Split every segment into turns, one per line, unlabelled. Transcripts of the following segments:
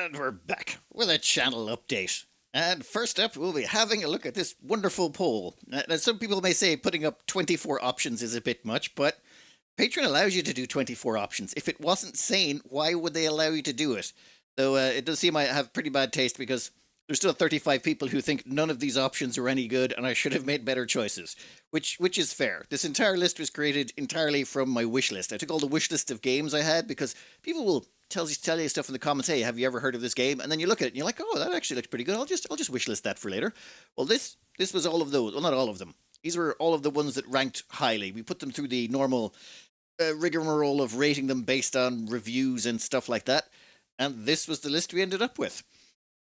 And we're back with a channel update. And first up, we'll be having a look at this wonderful poll. Now, some people may say putting up 24 options is a bit much, but Patreon allows you to do 24 options. If it wasn't sane, why would they allow you to do it? Though it does seem I have pretty bad taste because there's still 35 people who think none of these options are any good and I should have made better choices, which is fair. This entire list was created entirely from my wish list. I took all the wish list of games I had because people will tell you stuff in the comments. Hey, have you ever heard of this game? And then you look at it and you're like, oh, that actually looks pretty good. I'll just wishlist that for later. Well, this was all of those. Well, not all of them. These were all of the ones that ranked highly. We put them through the normal rigmarole of rating them based on reviews and stuff like that. And this was the list we ended up with.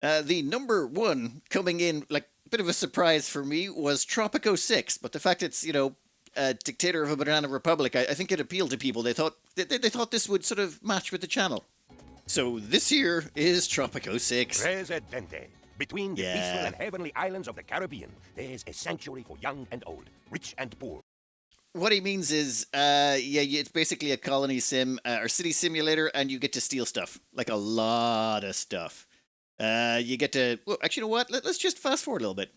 The number one coming in, like a bit of a surprise for me, was Tropico 6. But the fact it's, dictator of a banana republic, I think it appealed to people. They thought this would sort of match with the channel. So this here is Tropico 6.
Presidente. Between the peaceful and heavenly islands of the Caribbean, there's a sanctuary for young and old, rich and poor.
What he means is, it's basically a colony sim or city simulator, and you get to steal stuff, like a lot of stuff. You get to. Well, actually, you know what? Let's just fast forward a little bit.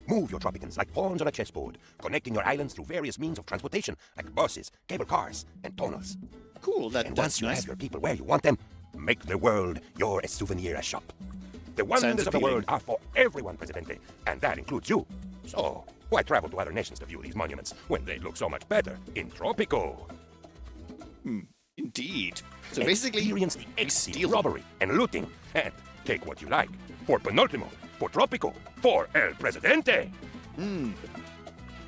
Move your Tropicans like pawns on a chessboard, connecting your islands through various means of transportation, like buses, cable cars, and tunnels.
Cool.
And once you have your people where you want them, make the world your souvenir shop. The wonders of the world are for everyone, Presidente, and that includes you. So, why travel to other nations to view these monuments when they look so much better in Tropico?
Indeed. So basically,
experience the exceed robbery and looting, and take what you like. For Penultimo, for Tropico, for El Presidente.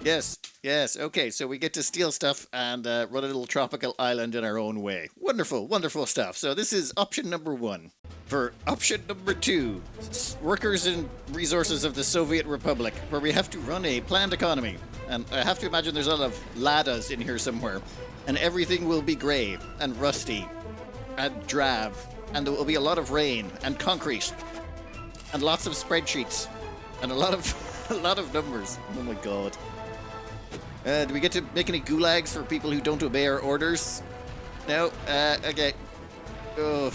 Yes. Okay, so we get to steal stuff and run a little tropical island in our own way. Wonderful stuff. So this is option number one. For option number two, workers and resources of the Soviet Republic, where we have to run a planned economy. And I have to imagine there's a lot of Ladas in here somewhere. And everything will be grey and rusty and drab. And there will be a lot of rain and concrete and lots of spreadsheets and a lot of numbers. Oh my god. Do we get to make any gulags for people who don't obey our orders? No? Okay. Oh.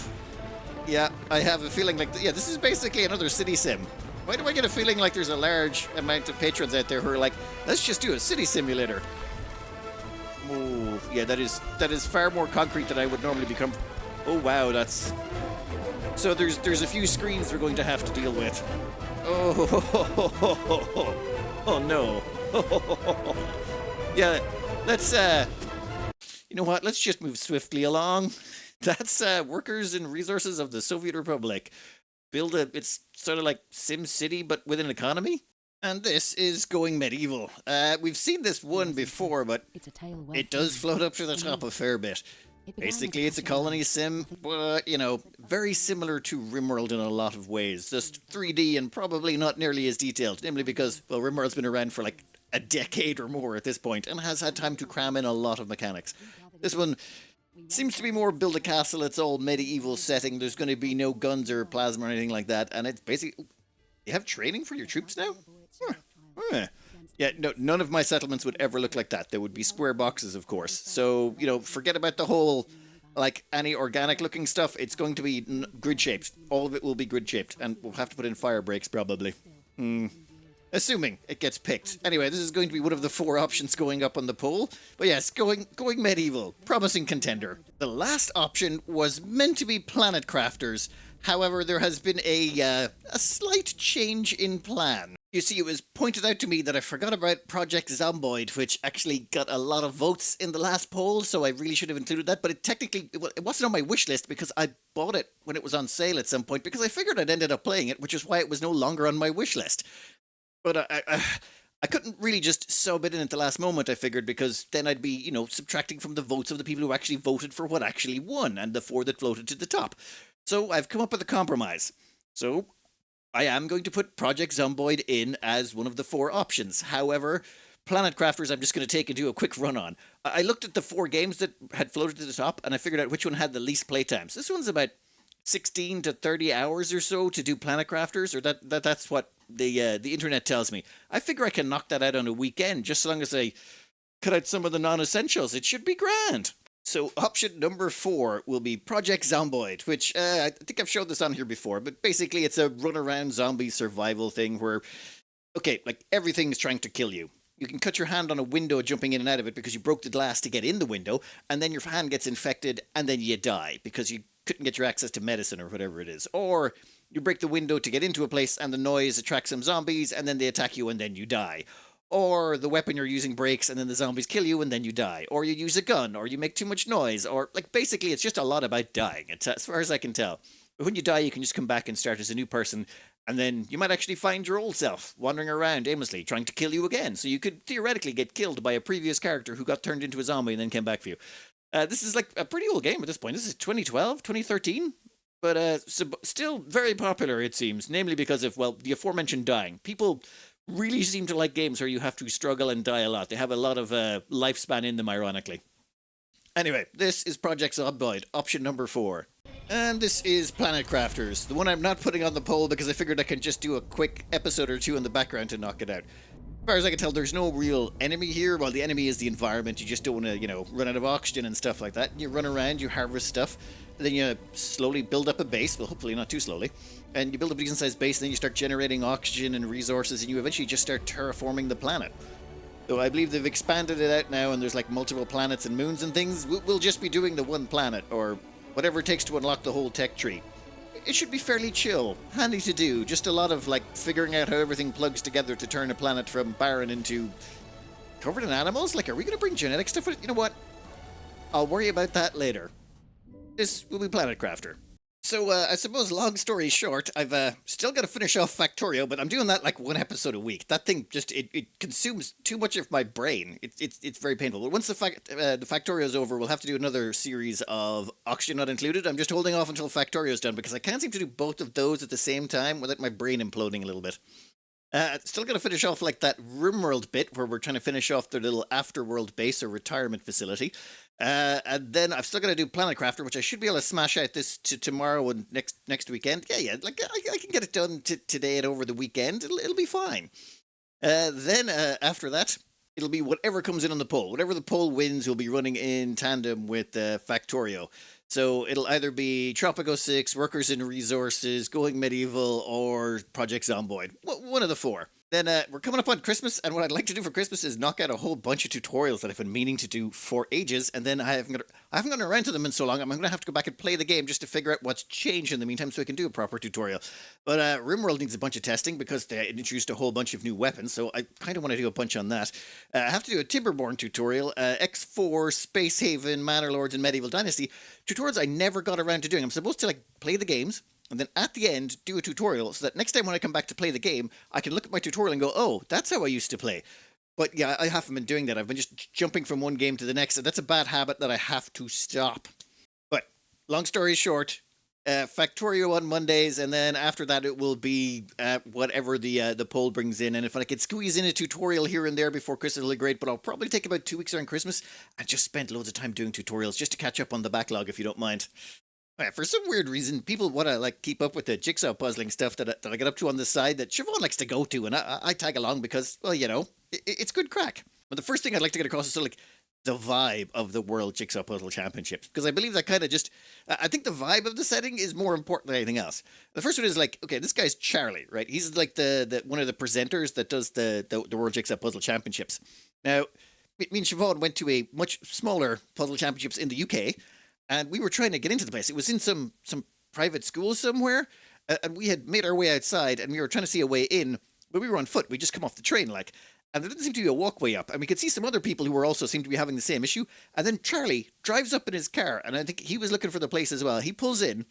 Yeah, I have a feeling like... this is basically another city sim. Why do I get a feeling like there's a large amount of patrons out there who are like, let's just do a city simulator? Oh, yeah, that is far more concrete than I would normally become. Oh, wow, that's... So there's a few screens we're going to have to deal with. Oh no. Yeah, let's, you know what, let's just move swiftly along. That's workers and resources of the Soviet Republic. It's sort of like Sim City, but with an economy. And this is going medieval. We've seen this one before, but it does float up to the top a fair bit. Basically, it's a colony sim, very similar to RimWorld in a lot of ways. Just 3D and probably not nearly as detailed, namely because, well, RimWorld's been around for like a decade or more at this point and has had time to cram in a lot of mechanics. This one seems to be more build a castle, it's all medieval setting, there's going to be no guns or plasma or anything like that, and it's basically... You have training for your troops now? Yeah, no, none of my settlements would ever look like that. There would be square boxes, of course. So, forget about the whole, any organic looking stuff. It's going to be grid-shaped. All of it will be grid-shaped, and we'll have to put in fire breaks, probably. Assuming it gets picked. Anyway, this is going to be one of the 4 options going up on the poll. But yes, going medieval. Promising contender. The last option was meant to be Planet Crafters. However, there has been a slight change in plan. You see, it was pointed out to me that I forgot about Project Zomboid, which actually got a lot of votes in the last poll, so I really should have included that. But it wasn't on my wish list because I bought it when it was on sale at some point because I figured I'd ended up playing it, which is why it was no longer on my wish list. But I couldn't really just sub it in at the last moment, I figured, because then I'd be, subtracting from the votes of the people who actually voted for what actually won, and the 4 that floated to the top. So I've come up with a compromise. So I am going to put Project Zomboid in as one of the 4 options. However, Planet Crafters I'm just going to take and do a quick run on. I looked at the 4 games that had floated to the top, and I figured out which one had the least playtimes. This one's about 16 to 30 hours or so to do Planet Crafters, or that's what the internet tells me. I figure I can knock that out on a weekend, just so long as I cut out some of the non-essentials. It should be grand. So option number 4 will be Project Zomboid, which I think I've showed this on here before, but basically it's a run around zombie survival thing where, okay, like everything is trying to kill you. You can cut your hand on a window jumping in and out of it because you broke the glass to get in the window, and then your hand gets infected, and then you die because you couldn't get your access to medicine or whatever it is. Or you break the window to get into a place, and the noise attracts some zombies, and then they attack you, and then you die. Or the weapon you're using breaks, and then the zombies kill you, and then you die. Or you use a gun, or you make too much noise, or, like, basically it's just a lot about dying, as far as I can tell. But when you die, you can just come back and start as a new person, and then you might actually find your old self wandering around aimlessly, trying to kill you again. So you could theoretically get killed by a previous character who got turned into a zombie and then came back for you. This is like a pretty old game at this point. This is 2012, 2013? But still very popular, it seems, namely because of, well, the aforementioned dying. People really seem to like games where you have to struggle and die a lot. They have a lot of lifespan in them, ironically. Anyway, this is Project Zomboid, option number 4. And this is Planet Crafters, the one I'm not putting on the poll because I figured I could just do a quick episode or two in the background to knock it out. As far as I can tell, there's no real enemy here. Well, the enemy is the environment. You just don't want to, run out of oxygen and stuff like that. You run around, you harvest stuff, and then you slowly build up a base. Well, hopefully not too slowly. And you build up a decent-sized base, and then you start generating oxygen and resources, and you eventually just start terraforming the planet. So I believe they've expanded it out now, and there's like multiple planets and moons and things. We'll just be doing the one planet, or whatever it takes to unlock the whole tech tree. It should be fairly chill, handy to do, just a lot of like figuring out how everything plugs together to turn a planet from barren into covered in animals. Like, are we going to bring genetic stuff with it? You know what? I'll worry about that later. This will be Planet Crafter. So, I suppose, long story short, I've still got to finish off Factorio, but I'm doing that like one episode a week. That thing just, it consumes too much of my brain. It's very painful. But once the Factorio's over, we'll have to do another series of Oxygen Not Included. I'm just holding off until Factorio's done because I can't seem to do both of those at the same time without my brain imploding a little bit. Still got to finish off like that RimWorld bit where we're trying to finish off their little afterworld base or retirement facility. And then I've still got to do Planet Crafter, which I should be able to smash out this tomorrow and next weekend. Yeah, like I can get it done today and over the weekend. It'll be fine. Then after that, it'll be whatever comes in on the poll. Whatever the poll wins, we'll be running in tandem with Factorio. So it'll either be Tropico 6, Workers and Resources, Going Medieval, or Project Zomboid. One of the 4. Then we're coming up on Christmas, and what I'd like to do for Christmas is knock out a whole bunch of tutorials that I've been meaning to do for ages, and then I haven't gotten around to them in so long, I'm going to have to go back and play the game just to figure out what's changed in the meantime so I can do a proper tutorial. But RimWorld needs a bunch of testing because they introduced a whole bunch of new weapons, so I kind of want to do a bunch on that. I have to do a Timberborn tutorial, X4, Space Haven, Manor Lords, and Medieval Dynasty. Tutorials I never got around to doing. I'm supposed to like play the games, and then at the end, do a tutorial so that next time when I come back to play the game, I can look at my tutorial and go, oh, that's how I used to play. But yeah, I haven't been doing that. I've been just jumping from one game to the next, and that's a bad habit that I have to stop. But long story short, Factorio on Mondays, and then after that it will be whatever the poll brings in. And if I could squeeze in a tutorial here and there before Christmas, it'll be great. But I'll probably take about 2 weeks around Christmas and just spend loads of time doing tutorials just to catch up on the backlog, if you don't mind. For some weird reason, people want to like keep up with the jigsaw puzzling stuff that I get up to on the side that Siobhan likes to go to, and I tag along because, well, it's good crack. But the first thing I'd like to get across is sort of like the vibe of the World Jigsaw Puzzle Championships, because I believe that kind of just, I think the vibe of the setting is more important than anything else. The first one is like, okay, this guy's Charlie, right? He's like the one of the presenters that does the World Jigsaw Puzzle Championships. Now, me and Siobhan went to a much smaller puzzle championships in the UK, and we were trying to get into the place. It was in some private school somewhere, and we had made our way outside, and we were trying to see a way in, but we were on foot. We just come off the train, like, and there didn't seem to be a walkway up, and we could see some other people who were also seemed to be having the same issue. And then Charlie drives up in his car, and I think he was looking for the place as well. He pulls in,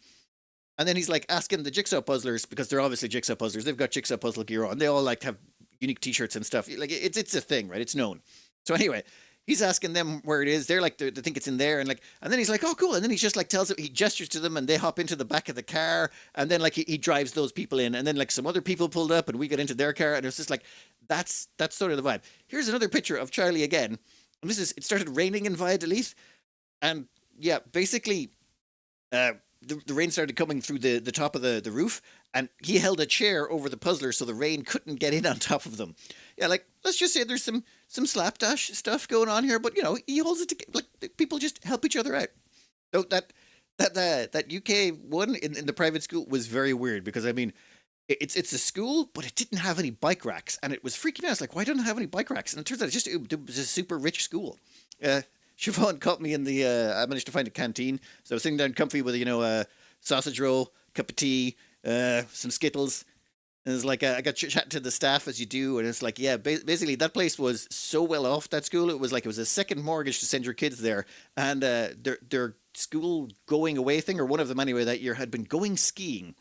and then he's like asking the jigsaw puzzlers, because they're obviously jigsaw puzzlers. They've got jigsaw puzzle gear on. They all like have unique T-shirts and stuff. Like it's a thing, right? It's known. So anyway, he's asking them where it is. They're like, they think it's in there. And then he's like, oh, cool. And then he just like tells it, he gestures to them and they hop into the back of the car. And then like he drives those people in. And then like some other people pulled up and we got into their car. And it's just like, that's sort of the vibe. Here's another picture of Charlie again. And it started raining in Valladolid. And yeah, basically, the rain started coming through the top of the roof. And he held a chair over the puzzler so the rain couldn't get in on top of them. Yeah, like, let's just say there's some some slapdash stuff going on here, but he holds it together. Like people just help each other out. So that UK one in the private school was very weird because I mean, it's a school, but it didn't have any bike racks, and it was freaking me out. I was like, why don't it have any bike racks? And it turns out it was a super rich school. Siobhan caught me in the. I managed to find a canteen, so I was sitting down comfy with a sausage roll, cup of tea, some Skittles. And it's like I got chatting to the staff as you do, and it's like, yeah, basically that place was so well off, that school. It was like it was a second mortgage to send your kids there, and their school going away thing, or one of them anyway, that year had been going skiing.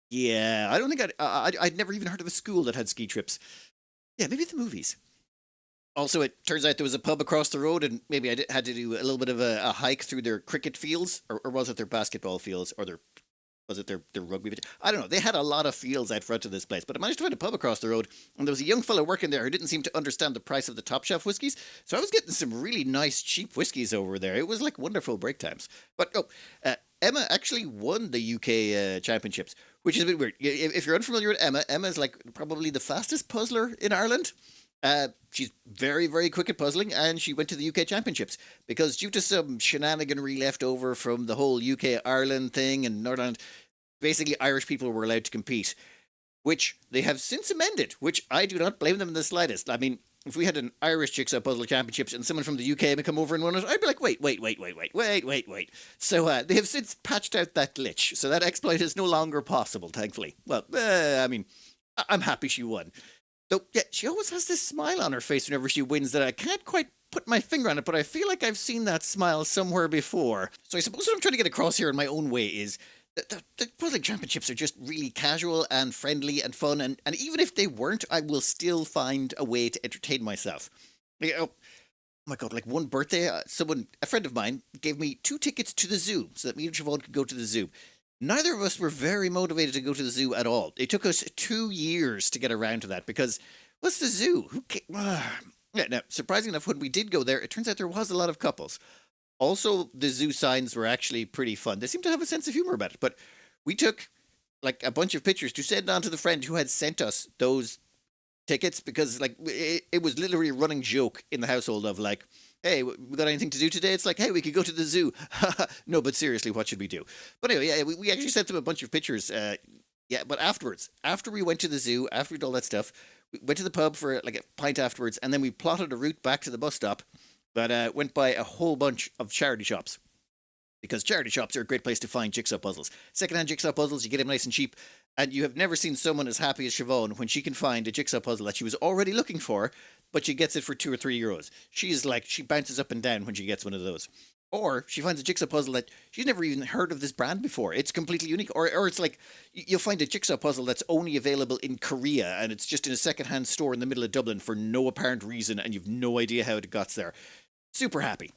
Yeah, I don't think I'd never even heard of a school that had ski trips. Yeah, maybe the movies. Also, it turns out there was a pub across the road, and maybe had to do a little bit of a hike through their cricket fields, or was it their basketball fields, or was it their rugby pitch? I don't know. They had a lot of fields out front of this place, but I managed to find a pub across the road, and there was a young fellow working there who didn't seem to understand the price of the top shelf whiskies, so I was getting some really nice cheap whiskies over there. It was like wonderful break times. But Emma actually won the UK championships, which is a bit weird. If you're unfamiliar with Emma's like probably the fastest puzzler in Ireland. She's very, very quick at puzzling, and she went to the UK Championships because due to some shenaniganry left over from the whole UK-Ireland thing and Northern Ireland, basically Irish people were allowed to compete, which they have since amended, which I do not blame them in the slightest. I mean, if we had an Irish Jigsaw Puzzle Championships and someone from the UK would come over and won it, I'd be like, wait. So they have since patched out that glitch, so that exploit is no longer possible, thankfully. Well, I mean, I'm happy she won. Though, yeah, she always has this smile on her face whenever she wins that I can't quite put my finger on it, but I feel like I've seen that smile somewhere before. So I suppose what I'm trying to get across here in my own way is that the puzzling championships are just really casual and friendly and fun, and even if they weren't, I will still find a way to entertain myself. Oh my God, like one birthday, a friend of mine, gave me 2 tickets to the zoo so that me and Siobhan could go to the zoo. Neither of us were very motivated to go to the zoo at all. It took us 2 years to get around to that because what's the zoo? Yeah, now, surprisingly enough, when we did go there, it turns out there was a lot of couples. Also, the zoo signs were actually pretty fun. They seemed to have a sense of humor about it, but we took like a bunch of pictures to send on to the friend who had sent us those tickets because like it was literally a running joke in the household of like, hey, we got anything to do today? It's like, hey, we could go to the zoo. No, but seriously, what should we do? But anyway, yeah, we actually sent them a bunch of pictures. But afterwards, after we went to the zoo, after we did all that stuff, we went to the pub for like a pint afterwards, and then we plotted a route back to the bus stop that went by a whole bunch of charity shops. Because charity shops are a great place to find jigsaw puzzles. Secondhand jigsaw puzzles, you get them nice and cheap, and you have never seen someone as happy as Siobhan when she can find a jigsaw puzzle that she was already looking for, but she gets it for €2 or €3. She bounces up and down when she gets one of those. Or she finds a jigsaw puzzle that she's never even heard of this brand before. It's completely unique. Or it's like you'll find a jigsaw puzzle that's only available in Korea, and it's just in a secondhand store in the middle of Dublin for no apparent reason, and you've no idea how it got there. Super happy.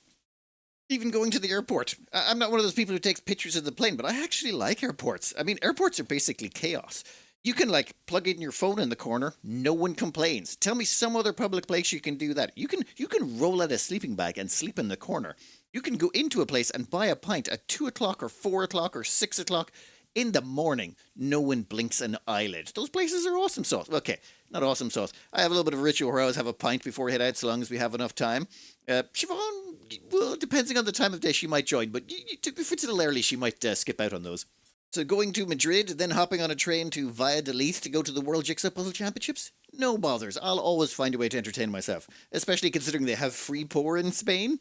Even going to the airport. I'm not one of those people who takes pictures of the plane, but I actually like airports. I mean, airports are basically chaos. You can like plug in your phone in the corner, no one complains. Tell me some other public place you can do that. You can roll out a sleeping bag and sleep in the corner. You can go into a place and buy a pint at 2 o'clock or 4 o'clock or 6 o'clock in the morning. No one blinks an eyelid. Those places are awesome sauce. Okay, not awesome sauce. I have a little bit of a ritual where I always have a pint before we head out, so long as we have enough time. Siobhan, well, depending on the time of day, she might join, but if it's a little early, she might skip out on those. So going to Madrid, then hopping on a train to Valladolid to go to the World Jigsaw Puzzle Championships? No bothers. I'll always find a way to entertain myself, especially considering they have free pour in Spain.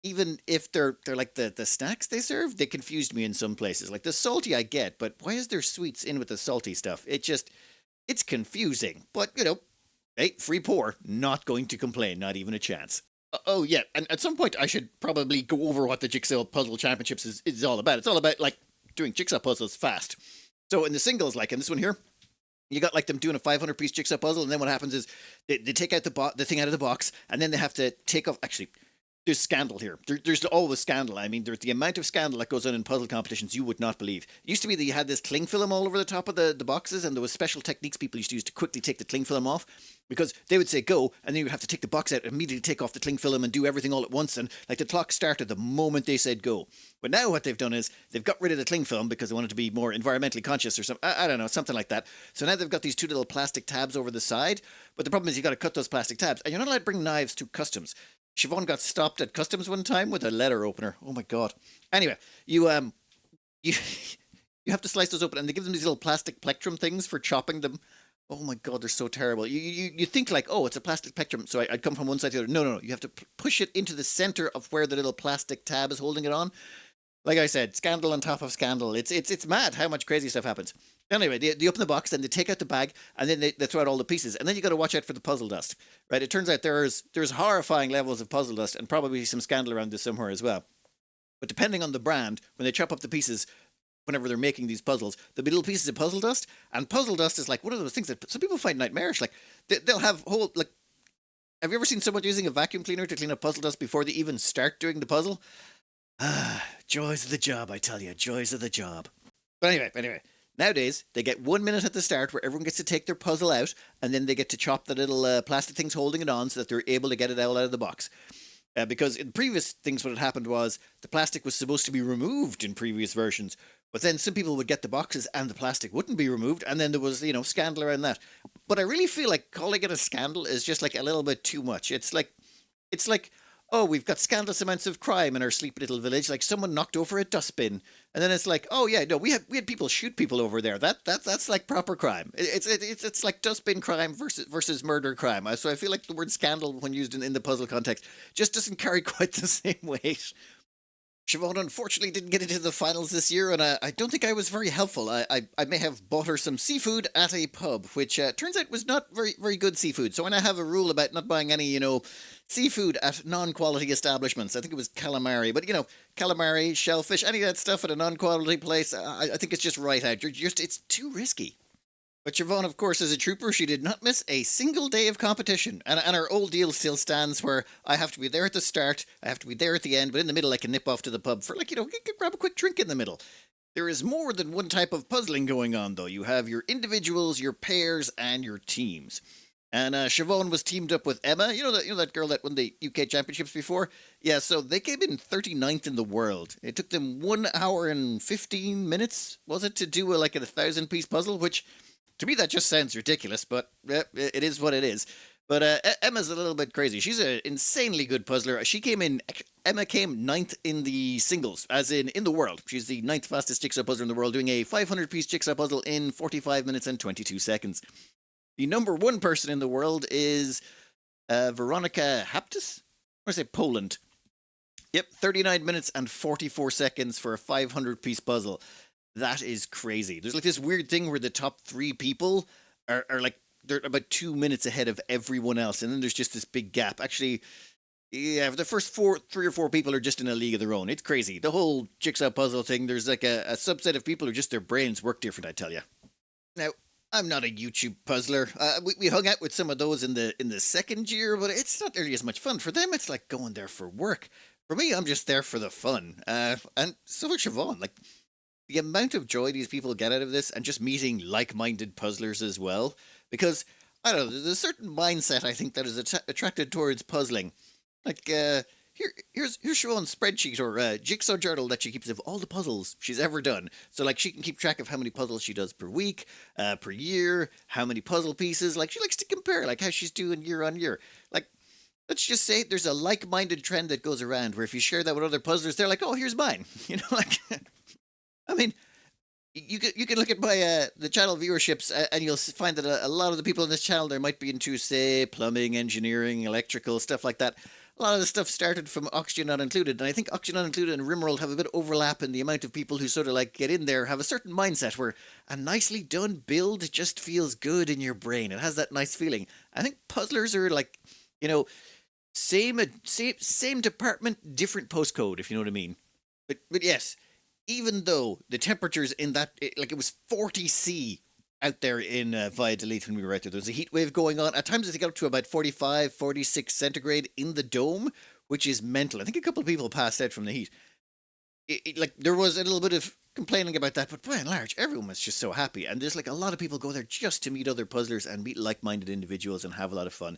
Even if they're like the snacks they serve, they confused me in some places. Like the salty I get, but why is there sweets in with the salty stuff? It's confusing. But, hey, free pour, not going to complain, not even a chance. Oh, yeah, and at some point I should probably go over what the Jigsaw Puzzle Championships is all about. It's all about, like, doing jigsaw puzzles fast. So in the singles, like in this one here, you got like them doing a 500-piece jigsaw puzzle, and then what happens is they take out the thing out of the box, and then they have to take off. Actually, There's scandal here. There's always scandal. I mean, there's the amount of scandal that goes on in puzzle competitions you would not believe. It used to be that you had this cling film all over the top of the boxes, and there was special techniques people used to use to quickly take the cling film off, because they would say go, and then you would have to take the box out, immediately take off the cling film, and do everything all at once, and like the clock started the moment they said go. But now what they've done is they've got rid of the cling film because they wanted to be more environmentally conscious or something. I don't know, something like that. So now they've got these two little plastic tabs over the side, but the problem is you got to cut those plastic tabs, and you're not allowed to bring knives to customs. Siobhan got stopped at customs one time with a letter opener. Oh my god. Anyway, you you have to slice those open, and they give them these little plastic plectrum things for chopping them. Oh my god, they're so terrible. You think like, oh, it's a plastic plectrum, so I'd come from one side to the other. No. You have to push it into the center of where the little plastic tab is holding it on. Like I said, scandal on top of scandal. It's mad how much crazy stuff happens. Anyway, they open the box, then they take out the bag, and then they throw out all the pieces. And then you got to watch out for the puzzle dust, right? It turns out there's horrifying levels of puzzle dust, and probably some scandal around this somewhere as well. But depending on the brand, when they chop up the pieces, whenever they're making these puzzles, there'll be little pieces of puzzle dust, and puzzle dust is like one of those things that some people find nightmarish. Like they'll have whole like. Have you ever seen someone using a vacuum cleaner to clean up puzzle dust before they even start doing the puzzle? Ah, joys of the job, I tell you, joys of the job. But anyway. Nowadays, they get 1 minute at the start where everyone gets to take their puzzle out, and then they get to chop the little plastic things holding it on so that they're able to get it all out of the box. Because in previous things, what had happened was the plastic was supposed to be removed in previous versions, but then some people would get the boxes and the plastic wouldn't be removed, and then there was, scandal around that. But I really feel like calling it a scandal is just like a little bit too much. It's like, oh, we've got scandalous amounts of crime in our sleepy little village. Like someone knocked over a dustbin, and then it's like, oh yeah, no, we had people shoot people over there. That's like proper crime. It's like dustbin crime versus murder crime. So I feel like the word scandal, when used in the puzzle context, just doesn't carry quite the same weight. Siobhan unfortunately didn't get into the finals this year, and I don't think I was very helpful. I may have bought her some seafood at a pub, which turns out was not very, very good seafood. So when I have a rule about not buying any, seafood at non-quality establishments, I think it was calamari, but calamari, shellfish, any of that stuff at a non-quality place, I think it's just right out. It's too risky. But Siobhan, of course, is a trooper. She did not miss a single day of competition. And our old deal still stands where I have to be there at the start, I have to be there at the end, but in the middle I can nip off to the pub for, grab a quick drink in the middle. There is more than one type of puzzling going on, though. You have your individuals, your pairs, and your teams. And Siobhan was teamed up with Emma. You know that girl that won the UK Championships before? Yeah, so they came in 39th in the world. It took them 1 hour and 15 minutes, was it, to do a 1,000-piece puzzle, which... to me, that just sounds ridiculous, but it is what it is. But Emma's a little bit crazy. She's an insanely good puzzler. Emma came 9th in the singles, as in the world. She's the 9th fastest jigsaw puzzler in the world, doing a 500-piece jigsaw puzzle in 45 minutes and 22 seconds. The number one person in the world is Veronika Haptis? Or say Poland. Yep, 39 minutes and 44 seconds for a 500-piece puzzle. That is crazy. There's this weird thing where the top 3 people are they're about 2 minutes ahead of everyone else, and then there's just this big gap. Actually, yeah, the first 3 or 4 people are just in a league of their own. It's crazy. The whole jigsaw puzzle thing, there's a subset of people who just their brains work different, I tell you. Now, I'm not a YouTube puzzler. We hung out with some of those in the second year, but it's not nearly as much fun. For them, it's like going there for work. For me, I'm just there for the fun. And so is Siobhan. The amount of joy these people get out of this, and just meeting like-minded puzzlers as well. Because, I don't know, there's a certain mindset, I think, that is attracted towards puzzling. Here's Siobhan's spreadsheet or jigsaw journal that she keeps of all the puzzles she's ever done. So, she can keep track of how many puzzles she does per week, per year, how many puzzle pieces. She likes to compare, how she's doing year on year. Let's just say there's a like-minded trend that goes around where if you share that with other puzzlers, they're like, oh, here's mine. I mean, you can look at my the channel viewerships, and you'll find that a lot of the people on this channel there might be into, say, plumbing, engineering, electrical, stuff like that. A lot of the stuff started from Oxygen Not Included, and I think Oxygen Not Included and Rimworld have a bit of overlap in the amount of people who sort of get in there, have a certain mindset where a nicely done build just feels good in your brain. It has that nice feeling. I think puzzlers are same department, different postcode, if you know what I mean. But yes. Even though the temperatures in that, it was 40 C out there in Valladolid when we were out there. There was a heat wave going on. At times it got up to about 45, 46 centigrade in the dome, which is mental. I think a couple of people passed out from the heat. Like, there was a little bit of complaining about that, but by and large, everyone was just so happy. And there's like a lot of people go there just to meet other puzzlers and meet like-minded individuals and have a lot of fun.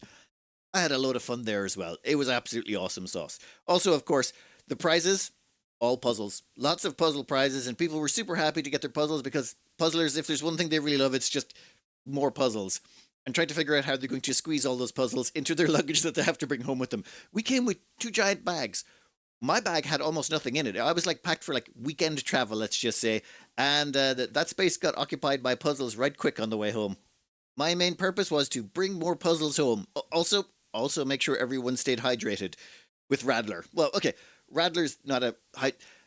I had a load of fun there as well. It was absolutely awesome sauce. Also, of course, the prizes, all puzzles. Lots of puzzle prizes, and people were super happy to get their puzzles because puzzlers, if there's one thing they really love, it's just more puzzles. And trying to figure out how they're going to squeeze all those puzzles into their luggage that they have to bring home with them. We came with 2 giant bags. My bag had almost nothing in it. I was like packed for like weekend travel, let's just say. And that space got occupied by puzzles right quick on the way home. My main purpose was to bring more puzzles home. Also make sure everyone stayed hydrated with Radler. Well, okay, Radler's not a...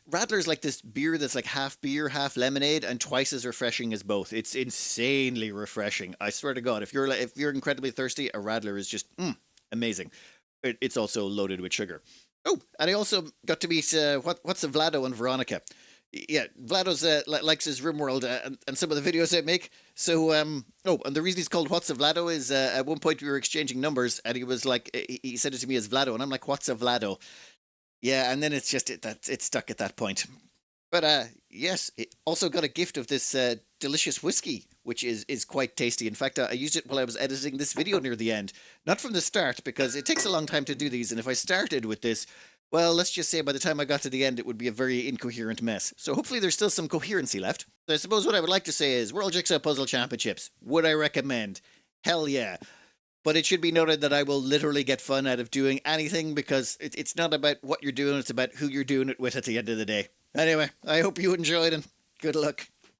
Radler's like this beer that's like half beer, half lemonade, and twice as refreshing as both. It's insanely refreshing. I swear to God, if you're incredibly thirsty, a Radler is just amazing. It's also loaded with sugar. Oh, and I also got to meet what's a Vlado and Veronica. Yeah, Vlado's likes his RimWorld and some of the videos I make. So and the reason he's called What's a Vlado is at one point we were exchanging numbers, and he was like, he said it to me as Vlado, and I'm like, what's a Vlado? Yeah, and then it's just it's stuck at that point. But yes, it also got a gift of this delicious whiskey, which is quite tasty. In fact, I used it while I was editing this video near the end. Not from the start, because it takes a long time to do these, and if I started with this, well, let's just say by the time I got to the end, it would be a very incoherent mess. So hopefully there's still some coherency left. So I suppose what I would like to say is World Jigsaw Puzzle Championships. Would I recommend? Hell yeah. But it should be noted that I will literally get fun out of doing anything because it's not about what you're doing, it's about who you're doing it with at the end of the day. Anyway, I hope you enjoyed and good luck.